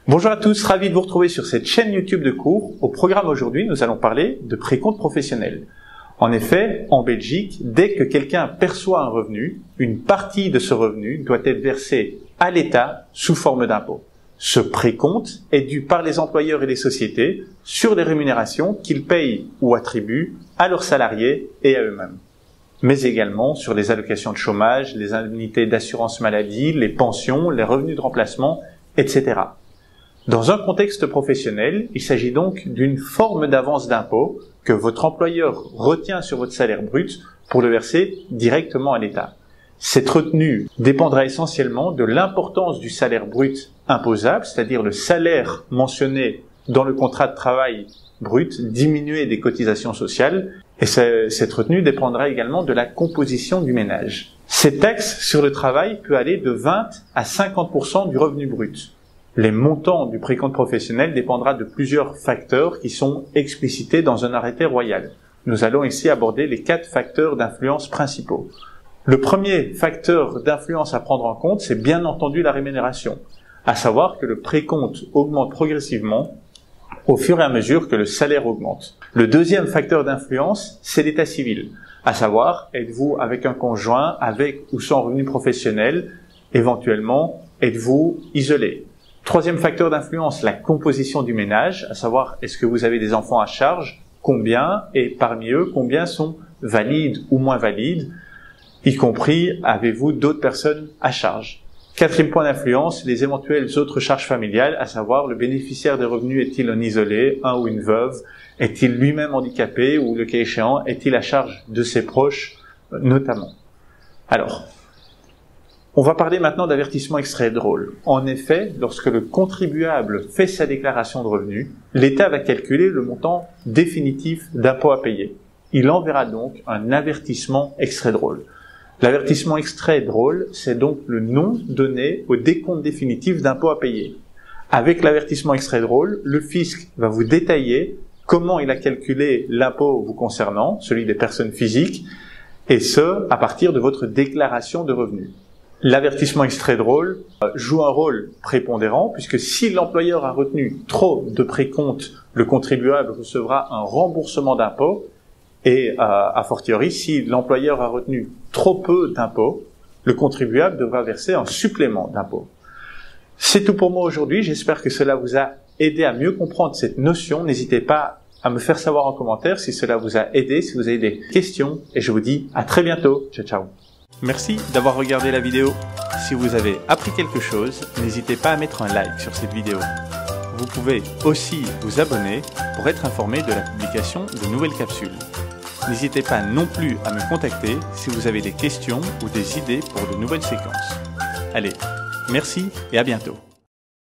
Bonjour à tous, ravi de vous retrouver sur cette chaîne YouTube de cours. Au programme aujourd'hui, nous allons parler de précompte professionnel. En effet, en Belgique, dès que quelqu'un perçoit un revenu, une partie de ce revenu doit être versée à l'État sous forme d'impôt. Ce précompte est dû par les employeurs et les sociétés sur les rémunérations qu'ils payent ou attribuent à leurs salariés et à eux-mêmes, mais également sur les allocations de chômage, les indemnités d'assurance maladie, les pensions, les revenus de remplacement, etc. Dans un contexte professionnel, il s'agit donc d'une forme d'avance d'impôt que votre employeur retient sur votre salaire brut pour le verser directement à l'État. Cette retenue dépendra essentiellement de l'importance du salaire brut imposable, c'est-à-dire le salaire mentionné dans le contrat de travail brut diminué des cotisations sociales, et cette retenue dépendra également de la composition du ménage. Cette taxe sur le travail peut aller de 20 à 50% du revenu brut. Les montants du précompte professionnel dépendra de plusieurs facteurs qui sont explicités dans un arrêté royal. Nous allons ici aborder les 4 facteurs d'influence principaux. Le premier facteur d'influence à prendre en compte, c'est bien entendu la rémunération, à savoir que le précompte augmente progressivement au fur et à mesure que le salaire augmente. Le deuxième facteur d'influence, c'est l'état civil, à savoir, êtes-vous avec un conjoint, avec ou sans revenu professionnel, éventuellement, êtes-vous isolé. Troisième facteur d'influence, la composition du ménage, à savoir, est-ce que vous avez des enfants à charge, combien, et parmi eux, combien sont valides ou moins valides, y compris, avez-vous d'autres personnes à charge. Quatrième point d'influence, les éventuelles autres charges familiales, à savoir, le bénéficiaire des revenus est-il un isolé, un ou une veuve, est-il lui-même handicapé, ou le cas échéant, est-il à charge de ses proches, notamment. Alors, on va parler maintenant d'avertissement extrait drôle. En effet, lorsque le contribuable fait sa déclaration de revenus, l'État va calculer le montant définitif d'impôt à payer. Il enverra donc un avertissement extrait drôle. L'avertissement extrait drôle, c'est donc le nom donné au décompte définitif d'impôt à payer. Avec l'avertissement extrait drôle, le fisc va vous détailler comment il a calculé l'impôt vous concernant, celui des personnes physiques, et ce, à partir de votre déclaration de revenus. L'avertissement extrait drôle joue un rôle prépondérant puisque si l'employeur a retenu trop de précompte, le contribuable recevra un remboursement d'impôt et a fortiori, si l'employeur a retenu trop peu d'impôt, le contribuable devra verser un supplément d'impôt. C'est tout pour moi aujourd'hui, j'espère que cela vous a aidé à mieux comprendre cette notion. N'hésitez pas à me faire savoir en commentaire si cela vous a aidé, si vous avez des questions, et je vous dis à très bientôt. Ciao, ciao. Merci d'avoir regardé la vidéo. Si vous avez appris quelque chose, n'hésitez pas à mettre un like sur cette vidéo. Vous pouvez aussi vous abonner pour être informé de la publication de nouvelles capsules. N'hésitez pas non plus à me contacter si vous avez des questions ou des idées pour de nouvelles séquences. Allez, merci et à bientôt.